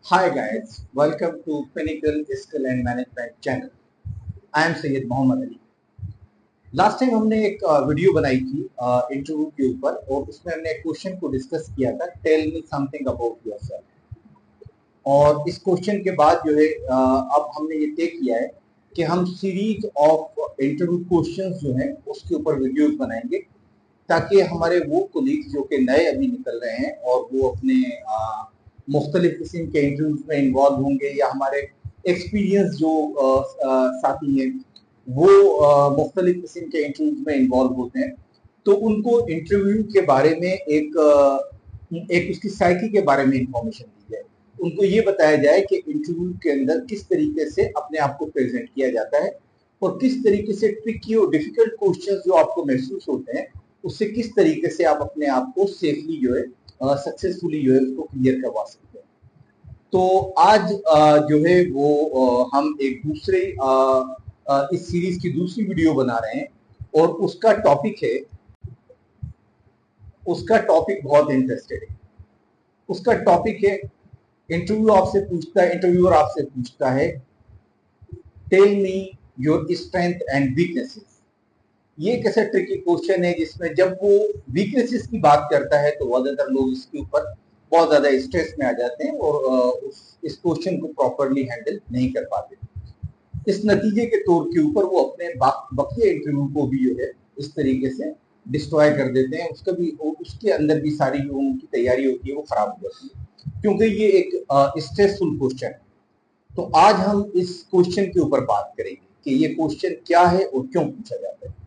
Hi guys, welcome to Pinnacle Skill and Management channel. I am Syed Mohammad Ali. Last time हमने एक video बनाई थी interview के ऊपर और उसमें हमने एक क्वेश्चन को डिस्कस किया था, tell me something about yourself. और इस क्वेश्चन के बाद जो है अब हमने ये तय किया है कि हम सीरीज ऑफ इंटरव्यू क्वेश्चंस जो हैं उसके ऊपर वीडियोस बनाएंगे ताकि हमारे वो कोलीग्स जो कि नए अभी निकल रहे हैं और वो अपने मुख्तलिफ किस्म के इंटरव्यूज में इन्वॉल्व होंगे या हमारे एक्सपीरियंस जो साथी हैं वो मुख्तलिफ किस्म के इंटरव्यूज में इन्वॉल्व होते हैं, तो उनको इंटरव्यू के बारे में एक उसकी साइकी के बारे में इंफॉर्मेशन दी जाए। उनको ये बताया जाए कि इंटरव्यू के अंदर किस तरीके से अपने आप को प्रेजेंट किया जाता है और किस तरीके से ट्रिकी और डिफिकल्ट क्वेश्चंस जो आपको महसूस होते हैं उससे किस तरीके से आप अपने आप को सेफली जो है सक्सेसफुली जो है उसको क्लियर करवा सकते हैं। तो आज जो है वो हम एक दूसरे इस सीरीज की दूसरी वीडियो बना रहे हैं और उसका टॉपिक बहुत इंटरेस्टेड है। उसका टॉपिक है इंटरव्यूअर आपसे पूछता है tell me your strength and weaknesses. ये एक ऐसा ट्रिकी क्वेश्चन है जिसमें जब वो वीकनेसेस की बात करता है तो ज्यादातर लोग इसके ऊपर बहुत ज्यादा स्ट्रेस में आ जाते हैं और इस क्वेश्चन को प्रॉपरली हैंडल नहीं कर पाते। इस नतीजे के तौर के ऊपर वो अपने बकिया इंटरव्यू को भी जो है इस तरीके से डिस्ट्रॉय कर देते हैं। उसके अंदर भी सारी जो उनकी तैयारी होती है वो खराब हो जाती है क्योंकि ये एक स्ट्रेसफुल क्वेश्चन है। तो आज हम इस क्वेश्चन के ऊपर बात करेंगे कि ये क्वेश्चन क्या है और क्यों पूछा जाता है।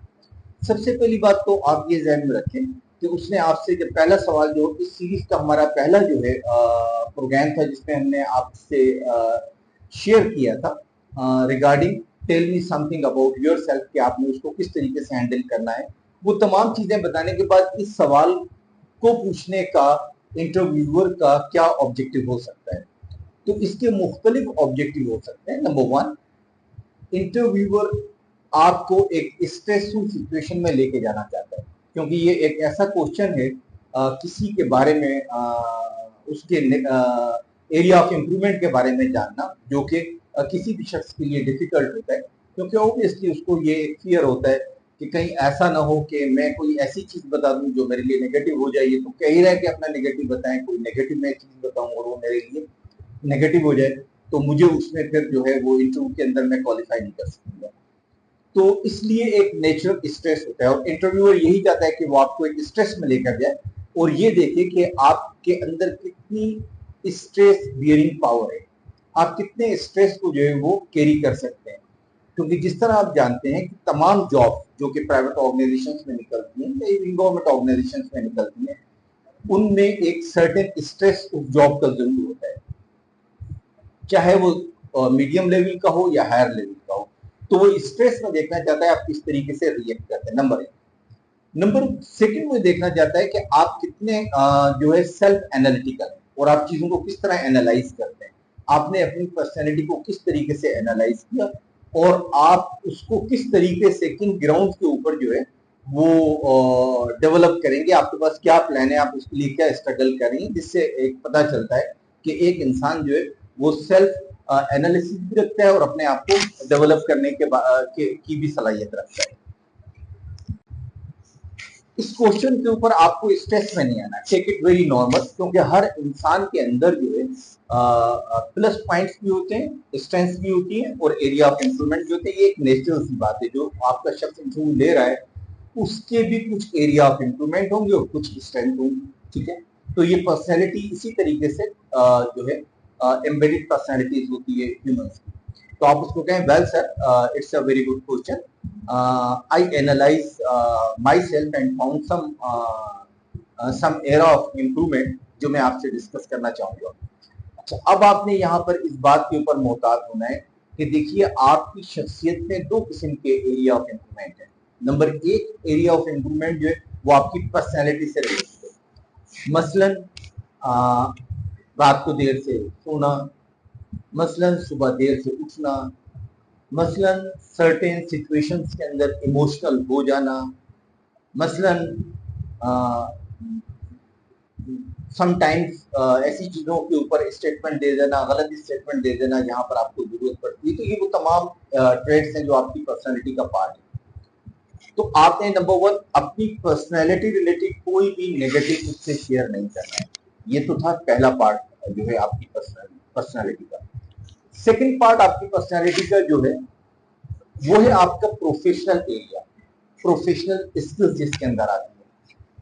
सबसे पहली बात तो आप ये ध्यान में रखें कि उसने आपसे जब पहला सवाल जो इस सीरीज का हमारा पहला जो है प्रोग्राम था जिसमें हमने आपसे शेयर किया था regarding tell me something about yourself कि आपने उसको किस तरीके से हैंडल करना है, वो तमाम चीजें बताने के बाद इस सवाल को पूछने का इंटरव्यूअर का क्या ऑब्जेक्टिव हो सकता है। तो इसके मुख्तलिफ ऑब्जेक्टिव हो सकते हैं। नंबर वन, इंटरव्यूअर आपको एक स्ट्रेसफुल सिचुएशन में लेके जाना चाहता है क्योंकि ये एक ऐसा क्वेश्चन है किसी के बारे में उसके एरिया ऑफ इम्प्रूवमेंट के बारे में जानना जो कि किसी भी शख्स के लिए डिफिकल्ट होता है क्योंकि ऑब्वियसली उसको ये फियर होता है कि कहीं ऐसा ना हो कि मैं कोई ऐसी चीज बता दूं जो मेरे लिए नेगेटिव हो जाए। ये तो कह ही रहा है कि अपना नेगेटिव बताएं, कोई नेगेटिव मैं चीज बताऊं और वो मेरे लिए नेगेटिव हो जाए तो मुझे उसमें फिर जो है वो इंटरव्यू के अंदर मैं क्वालिफाई नहीं कर सकूंगा। तो इसलिए एक नेचुरल स्ट्रेस होता है और इंटरव्यूअर यही चाहता है कि वो आपको एक स्ट्रेस में लेकर जाए और ये देखे कि आपके अंदर कितनी स्ट्रेस बियरिंग पावर है, आप कितने स्ट्रेस को जो है वो कैरी कर सकते हैं। क्योंकि जिस तरह आप जानते हैं कि तमाम जॉब जो कि प्राइवेट ऑर्गेनाइजेशंस में निकलती हैं या इवन गवर्नमेंट ऑर्गेनाइजेशंस में निकलती हैं उनमें एक सर्टेन स्ट्रेस उस जॉब का जरूर होता है, चाहे वो मीडियम लेवल का हो या हायर लेवल का हो। तो वो स्ट्रेस में देखना चाहता है आप किस तरीके से रिएक्ट करते हैं, नंबर एक। नंबर सेकंड में देखना चाहता है कि आप कितने जो है सेल्फ एनालिटिकल है और आप चीजों को किस तरह एनालाइज करते हैं, आपने अपनी पर्सनैलिटी को किस तरीके से एनालाइज किया और आप उसको किस तरीके से किन ग्राउंड के ऊपर जो है वो डेवलप करेंगे, आपके पास क्या प्लान है, आप उसके लिए क्या स्ट्रगल करेंगे, जिससे एक पता चलता है कि एक इंसान जो है वो सेल्फ एनालिसिस भी रखता है और अपने आप को डेवलप करने की भी सलाहियत रखता है। इस क्वेश्चन के ऊपर आपको स्ट्रेस में नहीं आना, टेक इट वेरी नॉर्मल क्योंकि हर इंसान के अंदर जो है प्लस पॉइंट्स भी होते हैं, स्ट्रेंथ्स भी होती हैं और एरिया ऑफ इंप्रूवमेंट जो होते हैं। ये एक नेचुरल सी बात है, जो आपका शख्स इंटरव्यू ले रहा है उसके भी कुछ एरिया ऑफ इंप्रूवमेंट होंगे और कुछ स्ट्रेंथ होंगी, ठीक है। तो ये पर्सनैलिटी इसी तरीके से जो है एम्बेडेड पर्सनैलिटीज होती है ह्यूमंस की। तो आप उसको कहें well sir it's a very good question, I analyse myself and found some area of improvement जो मैं आपसे डिस्कस करना चाहूंगा। अच्छा, अब आपने यहाँ पर इस बात के ऊपर मोहतात होना है कि देखिए आपकी शख्सियत में दो किस्म के एरिया ऑफ इम्प्रूवमेंट है। नंबर एक एरिया ऑफ इम्प्रूवमेंट जो है वो आपकी पर्सनैलिटी से रिलेटेड है। मसलन रात को देर से सोना, मसलन सुबह देर से उठना, मसलन सर्टेन सिचुएशंस के अंदर इमोशनल हो जाना, मसलन समटाइम्स ऐसी चीजों के ऊपर स्टेटमेंट दे देना, गलत स्टेटमेंट दे देना जहां पर आपको जरूरत पड़ती है। तो ये वो तमाम ट्रेड्स हैं जो आपकी पर्सनैलिटी का पार्ट है। तो आपने नंबर 1 अपनी पर्सनैलिटी रिलेटेड कोई भी नेगेटिव उससे शेयर नहीं करना है। ये तो था पहला पार्ट जो है आपकी पर्सनैलिटी का। सेकंड पार्ट आपकी पर्सनैलिटी का जो है वो है आपका प्रोफेशनल एरिया, प्रोफेशनल स्किल्स जिसके अंदर आती है।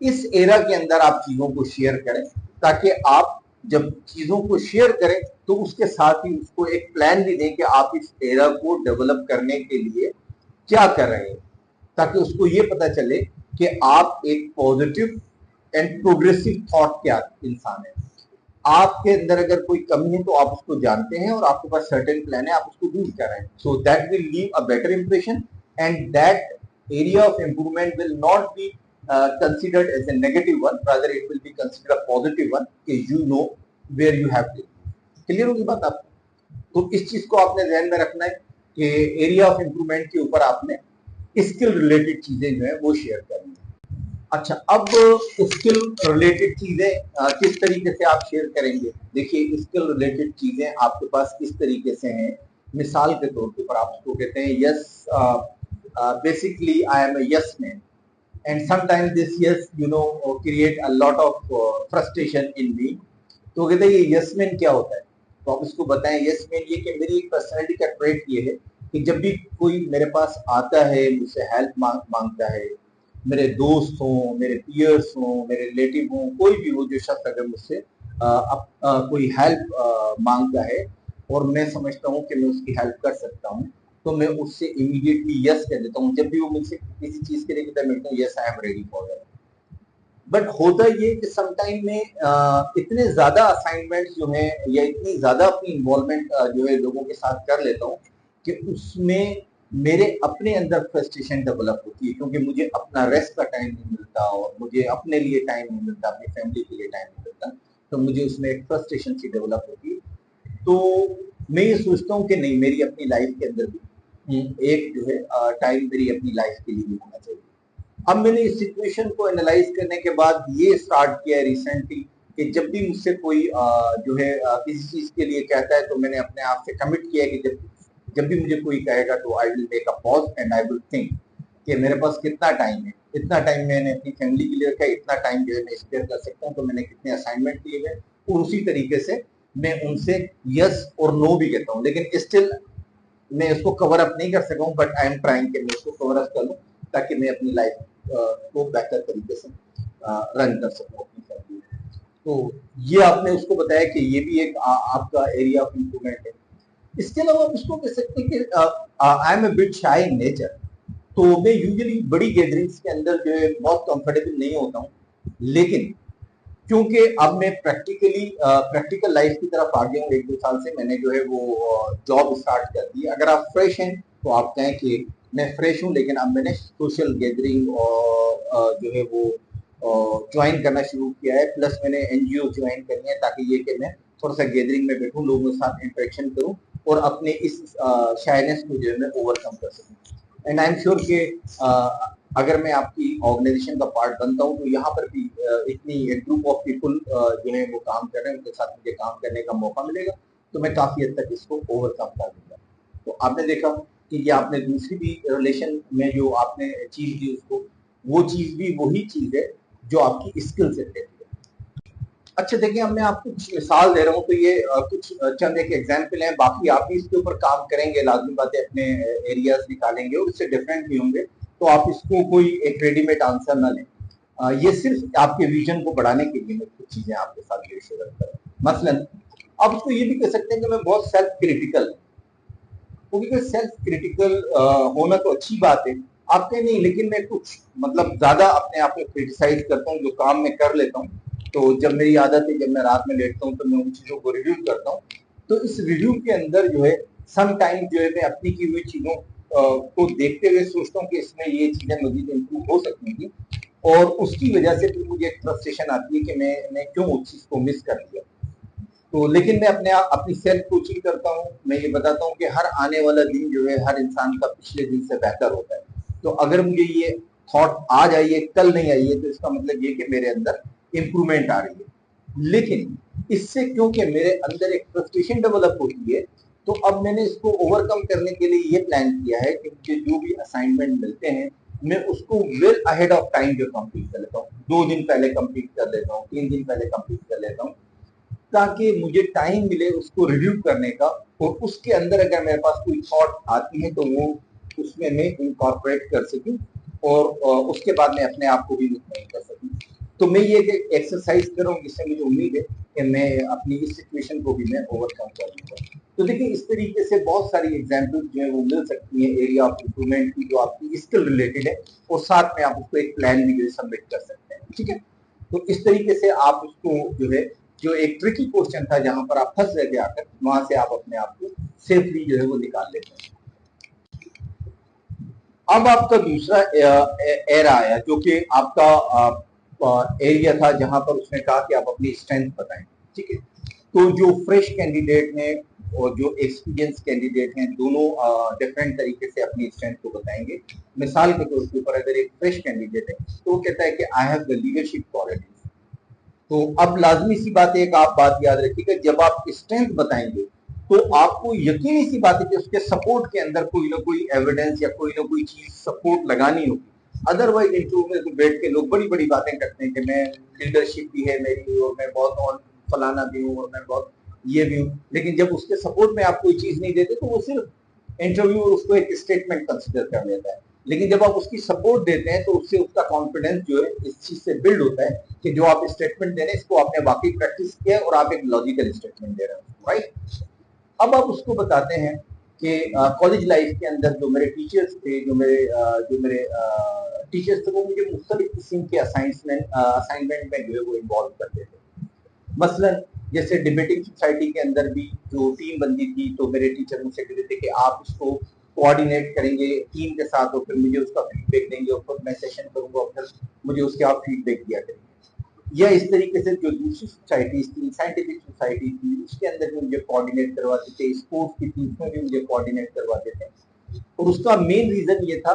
इस एरा के अंदर आप चीजों को शेयर करें ताकि आप जब चीजों को शेयर करें तो उसके साथ ही उसको एक प्लान भी दें कि आप इस एरा को डेवलप करने के लिए क्या कर रहे हैं, ताकि उसको ये पता चले कि आप एक पॉजिटिव एंड प्रोग्रेसिव थॉट के इंसान है। आपके अंदर अगर कोई कमी है तो आप उसको जानते हैं और आपके पास सर्टेन प्लान है, आप उसको दूर कर रहे हैं। So that will leave a better impression and that area of improvement will not be considered as a negative one, rather it will be considered a positive one कि you know where you have to। Clear होगी बात आपको? तो इस चीज को आपने ध्यान में रखना है कि एरिया ऑफ इंप्रूवमेंट के ऊपर आपने स्किल रिलेटेड चीजें जो है वो शेयर करनी है। अच्छा, अब स्किल रिलेटेड चीजें किस तरीके से आप शेयर करेंगे? देखिए, स्किल रिलेटेड चीजें आपके पास किस तरीके से हैं। मिसाल के तौर पर आप उसको कहते हैं yes, basically I am a yes man and sometimes this yes create a lot of frustration in me। तो कहते हैं ये yes man क्या होता है, तो आप इसको बताएं। yes man ये कि मेरी एक पर्सनैलिटी का ट्रेट ये है कि जब भी कोई मेरे पास आता है, मुझसे हेल्प मांगता है, मेरे दोस्त हों, मेरे पियर्स हों, मेरे रिलेटिव हों, कोई भी हो, जो शख्स अगर मुझसे कोई हेल्प मांगता है और मैं समझता हूँ कि मैं उसकी हेल्प कर सकता हूँ, तो मैं उससे इमीडिएटली यस कह देता हूँ। जब भी वो मुझसे किसी चीज के लिए कहता है, मैं कहता हूँ yes I am ready for that. But होता ये कि समटाइम में इतने ज्यादा असाइनमेंट्स जो हैं या इतनी ज्यादा अपनी इन्वॉल्वमेंट जो है लोगों के साथ कर लेता हूँ कि उसमें मेरे अपने अंदर फ्रस्ट्रेशन डेवलप होती है, क्योंकि मुझे अपना रेस्ट का टाइम नहीं मिलता और मुझे अपने लिए टाइम नहीं मिलता, अपनी फैमिली के लिए टाइम नहीं मिलता, तो मुझे उसमें एक फ्रस्ट्रेशन सी डेवलप होती है। तो मैं ये सोचता हूँ कि नहीं, मेरी अपनी लाइफ के अंदर भी एक जो है टाइम मेरी अपनी लाइफ के लिए भी होना चाहिए। अब मैंने इस सिचुएशन को एनालाइज करने के बाद ये स्टार्ट किया है रिसेंटली कि जब भी मुझसे कोई जो है किसी चीज के लिए कहता है, तो मैंने अपने आप से कमिट किया है कि जब भी मुझे कोई कहेगा तो I will make a pause and I will think कि मेरे पास कितना टाइम है, इतना टाइम मैंने अपनी फैमिली के लिए रखा है, इतना टाइम जो है मैं स्पेयर कर सकता हूँ, तो मैंने कितने असाइनमेंट किए हुए, और उसी तरीके से मैं उनसे यस और नो भी कहता हूँ। लेकिन स्टिल मैं इसको कवर अप नहीं कर सका हूँ, बट आई एम ट्राइंग कि मैं इसको कवर अप कर लूँ ताकि मैं अपनी लाइफ को बेहतर तरीके से रन कर सकूँ अपनी फैमिली। तो ये आपने उसको बताया कि ये भी एक आपका एरिया ऑफ इम्प्रूवमेंट है। इसके अलावा आप इसको कह सकते हैं कि आई एम ए बिट शाई इन नेचर, तो मैं यूजुअली बड़ी गैदरिंग्स के अंदर जो है बहुत कंफर्टेबल नहीं होता हूँ, लेकिन क्योंकि अब मैं प्रैक्टिकल लाइफ की तरफ आ गया हूँ, 1-2 साल से मैंने जो है वो जॉब स्टार्ट कर दी। अगर आप फ्रेश हैं तो आप कहें कि मैं फ्रेश हूँ, लेकिन अब मैंने सोशल गैदरिंग और जो है वो ज्वाइन करना शुरू किया है। प्लस मैंने एनजीओ ज्वाइन करनी है ताकि ये कि मैं थोड़ा सा गैदरिंग में बैठूँ, लोगों के साथ इंटरेक्शन करूँ और अपने इस शायनेस को जो है मैं ओवरकम कर सकूँ। एंड आई एम श्योर कि अगर मैं आपकी ऑर्गेनाइजेशन का पार्ट बनता हूँ तो यहाँ पर भी इतनी ग्रुप ऑफ पीपल जो है वो काम कर रहे हैं, उनके साथ मुझे काम करने का मौका मिलेगा, तो मैं काफी हद तक इसको ओवरकम कर दूंगा। तो आपने देखा कि ये आपने दूसरी भी रिलेशन में जो आपने चीज दी उसको, वो चीज भी वही चीज है जो आपकी स्किल से रिलेटेड है। अच्छा देखिए, अब मैं आपको कुछ मिसाल दे रहा हूँ, तो ये कुछ चंद एक एग्जाम्पल है, बाकी आप भी इसके ऊपर काम करेंगे, लाजमी बातें अपने एरियाज निकालेंगे और इससे डिफरेंट भी होंगे, तो आप इसको कोई एक रेडीमेड आंसर ना लें। ये सिर्फ आपके विजन को बढ़ाने के लिए मैं कुछ चीजें आपके साथ शेयर कर रहा हूँ। मसलन आप उसको ये भी कह सकते हैं कि मैं बहुत सेल्फ क्रिटिकल, क्योंकि सेल्फ क्रिटिकल होना तो अच्छी बात है, आपके नहीं, लेकिन मैं कुछ मतलब ज्यादा अपने आप को क्रिटिसाइज करता हूँ। जो काम मैं कर लेता हूँ, तो जब मेरी आदत है, जब मैं रात में लेटता हूँ तो मैं उन चीजों को रिव्यू करता हूँ। तो इस रिव्यू के अंदर जो है सम टाइम जो है मैं अपनी की हुई चीजों को देखते हुए सोचता हूँ कि इसमें ये चीजें मजीद इम्प्रूव हो सकती थी, और उसकी वजह से फिर मुझे एक फ्रस्ट्रेशन आती है कि मैं क्यों उस चीज को मिस कर दिया। तो लेकिन मैं अपनी सेल्फ कोचिंग करता हूँ, मैं ये बताता हूँ कि हर आने वाला दिन जो है हर इंसान का पिछले दिन से बेहतर होता है। तो अगर मुझे ये थॉट आज आई है, कल नहीं आई है, तो इसका मतलब ये कि मेरे अंदर इम्प्रूवमेंट आ रही है। लेकिन इससे क्योंकि मेरे अंदर एक फ्रस्ट्रेशन डेवलप होती है, तो अब मैंने इसको ओवरकम करने के लिए ये प्लान किया है कि मुझे जो भी असाइनमेंट मिलते हैं मैं उसको वेल अहेड ऑफ टाइम जो कंप्लीट कर लेता हूँ, 2 दिन पहले कंप्लीट कर लेता हूँ, 3 दिन पहले कंप्लीट कर लेता हूँ, ताकि मुझे टाइम मिले उसको रिव्यू करने का, और उसके अंदर अगर मेरे पास कोई थॉट आती है तो वो उसमें मैं इनकॉर्पोरेट कर सकूं, और उसके बाद मैं अपने आप को भी मुतमईन कर सकूं। तो मैं ये एक्सरसाइज कर रहा हूँ, जिससे मुझे उम्मीद है कि मैं अपनी इस सिचुएशन को भी मैं ओवरकम कर लूंगा। तो देखिए, इस तरीके से बहुत सारी एग्जाम्पल जो है वो मिल सकती है एरिया ऑफ इम्प्रूवमेंट की, जो आपकी स्किल रिलेटेड है, और साथ में आप उसको एक प्लान भी जो है सबमिट कर सकते हैं। ठीक है, तो इस तरीके से आप उसको जो है, जो एक ट्रिकी क्वेश्चन था जहां पर आप फंस रहे थे आकर, वहां से आप अपने आप को सेफली जो है वो निकाल लेते हैं। अब आपका दूसरा एरा आया, जो कि आपका एरिया था जहां पर उसने कहा कि आप अपनी स्ट्रेंथ बताएं। ठीक है, तो जो फ्रेश कैंडिडेट हैं और जो एक्सपीरियंस कैंडिडेट हैं, दोनों डिफरेंट तरीके से अपनी स्ट्रेंथ को बताएंगे। मिसाल के तौर के ऊपर अगर एक फ्रेश कैंडिडेट है तो वो कहता है कि I have the leadership qualities. तो अब लाजमी सी बात है, एक आप बात याद रखिएगा, जब आप स्ट्रेंथ बताएंगे तो आपको यकीनी सी बात है कि उसके सपोर्ट के अंदर कोई ना कोई एविडेंस या कोई ना कोई चीज सपोर्ट लगानी होगी। अदरवाइज इंटरव्यू में तो बैठ के लोग बड़ी बड़ी बातें करते हैं कि मैं लीडरशिप भी है मेरी, और मैं बहुत और फलाना भी हूँ, और मैं बहुत ये भी हूँ, लेकिन जब उसके सपोर्ट में आप कोई चीज नहीं देते तो वो सिर्फ इंटरव्यू उसको एक स्टेटमेंट कंसिडर कर लेता है। लेकिन जब आप उसकी सपोर्ट देते हैं तो उससे उसका कॉन्फिडेंस जो है इस चीज से बिल्ड होता है कि जो आप स्टेटमेंट दे रहे हैं इसको आपने वाकई प्रैक्टिस किया है और आप एक लॉजिकल स्टेटमेंट दे रहे हो, राइट। अब आप उसको बताते हैं कि कॉलेज लाइफ के अंदर जो मेरे टीचर्स थे, जो मेरे टीचर्स थे, वो मुझे मुख्तलिफ किस्म के असाइनमेंट में जो है वो इन्वॉल्व करते थे। मसलन जैसे डिबेटिंग सोसाइटी के अंदर भी जो टीम बनती थी, तो मेरे टीचर मुझसे कहते थे कि आप इसको कोऑर्डिनेट करेंगे टीम के साथ, और फिर मुझे उसका फीडबैक देंगे, और फिर मैं सेशन करूंगा, और फिर मुझे उसके आप फीडबैक दिया करेंगे। या इस तरीके से जो दूसरी सोसाइटीज थी, साइंटिफिक सोसाइटी थी, उसके अंदर भी मुझे कोऑर्डिनेट करवाते थे, स्पोर्ट्स की थी उसमें भी मुझे कोऑर्डिनेट करवाते थे। और उसका मेन रीजन ये था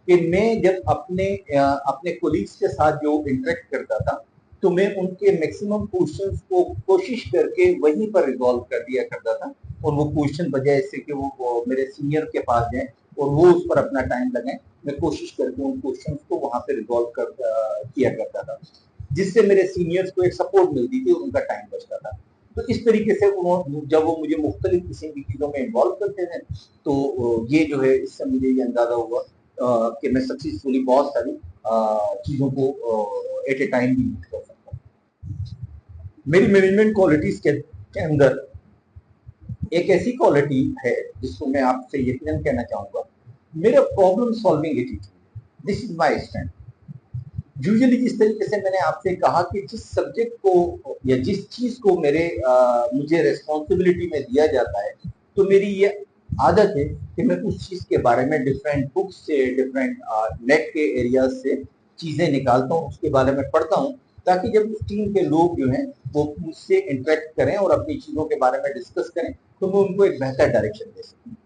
कि मैं जब अपने कोलीग्स के साथ जो इंटरेक्ट करता था, तो मैं उनके मैक्सिमम क्वेश्चंस को कोशिश करके वहीं पर रिजॉल्व कर दिया करता था, और वो क्वेश्चन बजाय इससे कि वो मेरे सीनियर के पास जाए और वो उस पर अपना टाइम लगाएं, मैं कोशिश करके उन क्वेश्चंस को वहां पे रिजॉल्व किया करता था, जिससे मेरे सीनियर्स को एक सपोर्ट मिलती थी और उनका टाइम बचता था। तो इस तरीके से जब वो मुझे मुख्तलिफ किस्म की चीज़ों में इन्वॉल्व करते थे, तो ये जो है इससे मुझे ये अंदाजा हुआ कि मैं सक्सेसफुली बहुत सारी चीज़ों को एट ए टाइम भी यूज कर सकता हूँ। मेरी मैनेजमेंट क्वालिटीज के अंदर एक ऐसी क्वालिटी है जिसको मैं आपसे यकीनन कहना चाहूंगा, मेरा problem solving attitude, this is my strength. Usually जिस तरीके से मैंने आपसे कहा कि जिस सब्जेक्ट को या जिस चीज को मुझे रेस्पॉन्सिबिलिटी में दिया जाता है, तो मेरी ये आदत है कि मैं उस चीज के बारे में डिफरेंट बुक्स से, डिफरेंट नेट के एरियाज से चीजें निकालता हूँ, उसके बारे में पढ़ता हूँ, ताकि जब उस टीम के लोग जो हैं वो मुझसे इंटरेक्ट करें और अपनी चीजों के बारे में डिस्कस करें, तो मैं उनको एक बेहतर डायरेक्शन दे सकूँ।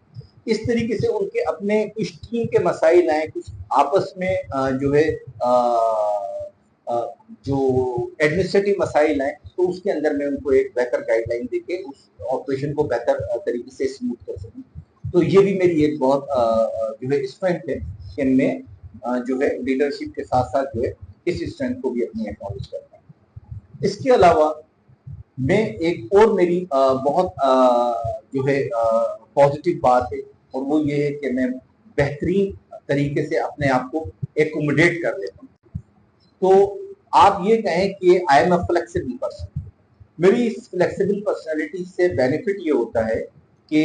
इस तरीके से उनके अपने कुछ टीम के मसाइल आए, कुछ आपस में जो है जो एडमिनिस्ट्रेटिव मसाइल आए, तो उसके अंदर मैं उनको एक बेहतर गाइडलाइन देके उस ऑपरेशन को बेहतर तरीके से स्मूथ कर सकूं। तो ये भी मेरी एक बहुत जो है स्ट्रेंथ है कि मैं जो है लीडरशिप के साथ साथ जो है इस स्ट्रेंथ को भी अपनी एक्नॉलेज करता हूँ। इसके अलावा मैं एक और मेरी बहुत जो है पॉजिटिव बात है, और वो ये है कि मैं बेहतरीन तरीके से अपने आप को एकोमोडेट कर लेता हूँ। तो आप ये कहें कि I am a flexible person. मेरी इस फ्लेक्सिबल पर्सनालिटी से बेनिफिट ये होता है कि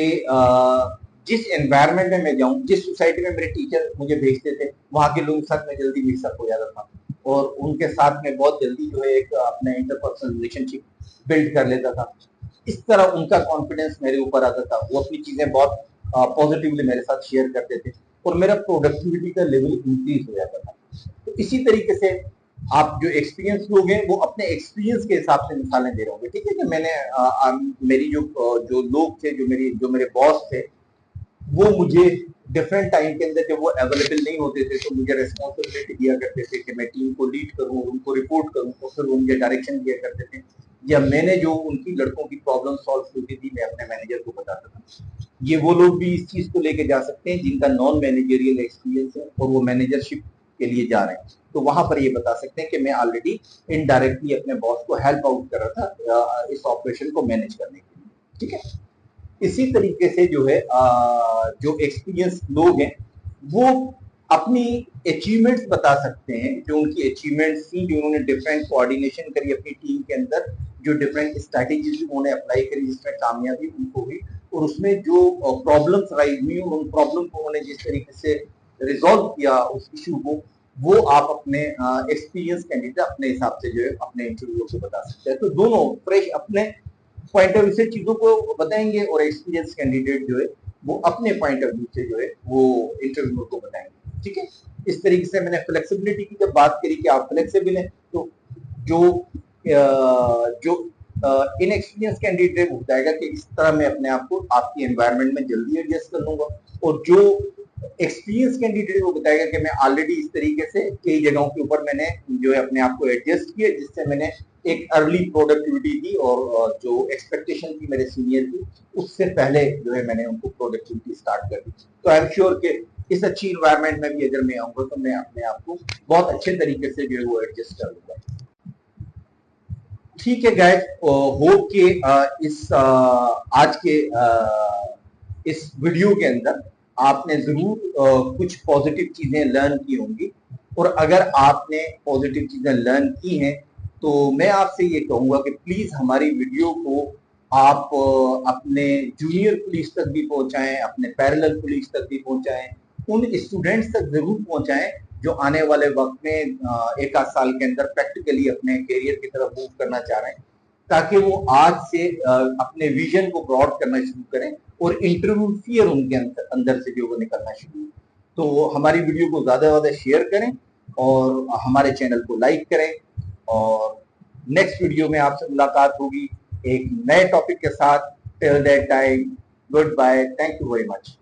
जिस एनवायरनमेंट में मैं जाऊं, जिस सोसाइटी में मेरे टीचर मुझे भेजते थे, वहां के लोगों के साथ मैं जल्दी मिक्सअप हो जाता था, और उनके साथ में बहुत जल्दी जो है एक अपना इंटरपर्सनल रिलेशनशिप बिल्ड कर लेता था। इस तरह उनका कॉन्फिडेंस मेरे ऊपर आता था, वो अपनी चीजें बहुत पॉजिटिवली मेरे साथ शेयर करते थे, और मेरा प्रोडक्टिविटी का लेवल इंक्रीज हो जाता था। तो इसी तरीके से आप जो एक्सपीरियंस लोग हैं वो अपने एक्सपीरियंस के हिसाब से मिसालें दे रहे होंगे। ठीक है कि मेरी जो लोग थे, जो मेरे बॉस थे, वो मुझे डिफरेंट टाइम के अंदर जब वो अवेलेबल नहीं होते थे तो मुझे रिस्पॉन्सिबिलिटी दिया करते थे कि मैं टीम को लीड करूं, उनको रिपोर्ट करूं, और फिर वो मुझे डायरेक्शन दिया करते थे। या मैंने जो उनकी लड़कों की प्रॉब्लम सॉल्व होती थी मैं अपने मैनेजर को बताता था। ये वो लोग भी इस चीज को लेके जा सकते हैं जिनका नॉन मैनेजरियल एक्सपीरियंस है और वो मैनेजरशिप के लिए जा रहे हैं, तो वहां पर ये बता सकते हैं कि मैं ऑलरेडी इनडायरेक्टली अपने बॉस को हेल्प आउट कर रहा था इस ऑपरेशन को मैनेज करने के लिए। ठीक है, इसी तरीके से जो है जो एक्सपीरियंस लोग हैं वो अपनी अचीवमेंट्स बता सकते हैं, जो उनकी अचीवमेंट्स थी, जो उन्होंने डिफरेंट कोऑर्डिनेशन करी अपनी टीम के अंदर, जो डिफरेंट स्ट्रैटेजीज उन्होंने अप्लाई करी जिसमें कामयाबी उनको हुई, और उसमें जो प्रॉब्लम्स राइज हुई उन प्रॉब्लम को उन्होंने जिस तरीके से रिजॉल्व किया उस इशू को, वो आप अपने एक्सपीरियंस कैंडिडेट अपने हिसाब से जो है अपने इंटरव्यू को बता सकते हैं। तो दोनों फ्रेश अपने पॉइंट ऑफ व्यू से चीजों को बताएंगे और एक्सपीरियंस कैंडिडेट जो है वो अपने पॉइंट ऑफ व्यू से जो है वो इंटरव्यू को बताएंगे। ठीक है, इस तरीके से मैंने फ्लेक्सिबिलिटी की जब बात करी कि आप फ्लेक्सिबल हैं, तो जो जो इनएक्सपीरियंस कैंडिडेट हो जाएगा कि इस तरह मैं अपने आप को आपकी एनवायरनमेंट में जल्दी एडजस्ट कर लूंगा, और जो एक्सपीरियंस कैंडिडेट वो बताएगा कि मैं ऑलरेडी इस तरीके से कई जगहों के ऊपर मैंने जो है अपने आप को एडजस्ट किया जिससे मैंने एक अर्ली प्रोडक्टिविटी दी, और जो एक्सपेक्टेशन थी मेरे सीनियर की उससे पहले जो है मैंने उनको प्रोडक्टिविटी स्टार्ट कर दी। तो आई एम श्योर कि इस अच्छी इन्वायरमेंट में भी अगर मैं आऊंगा तो मैं अपने आप को बहुत अच्छे तरीके से जो है वो एडजस्ट कर लूंगा। ठीक है गाइस, होप के इस आज के इस वीडियो के अंदर आपने जरूर कुछ पॉजिटिव चीजें लर्न की होंगी, और अगर आपने पॉजिटिव चीजें लर्न की हैं तो मैं आपसे ये कहूंगा कि प्लीज हमारी वीडियो को आप अपने जूनियर पुलिस तक भी पहुंचाएं, अपने पैरेलल पुलिस तक भी पहुंचाएं, उन स्टूडेंट्स तक जरूर पहुंचाएं जो आने वाले वक्त में एक आध साल के अंदर प्रैक्टिकली अपने करियर की तरफ मूव करना चाह रहे हैं, ताकि वो आज से अपने विजन को ब्रॉड करना शुरू करें और इंटरव्यू फियर उनके अंदर से जो वो निकलना शुरू। तो हमारी वीडियो को ज्यादा से ज्यादा शेयर करें और हमारे चैनल को लाइक करें, और नेक्स्ट वीडियो में आपसे मुलाकात होगी एक नए टॉपिक के साथ। Till that time, goodbye, thank you very much.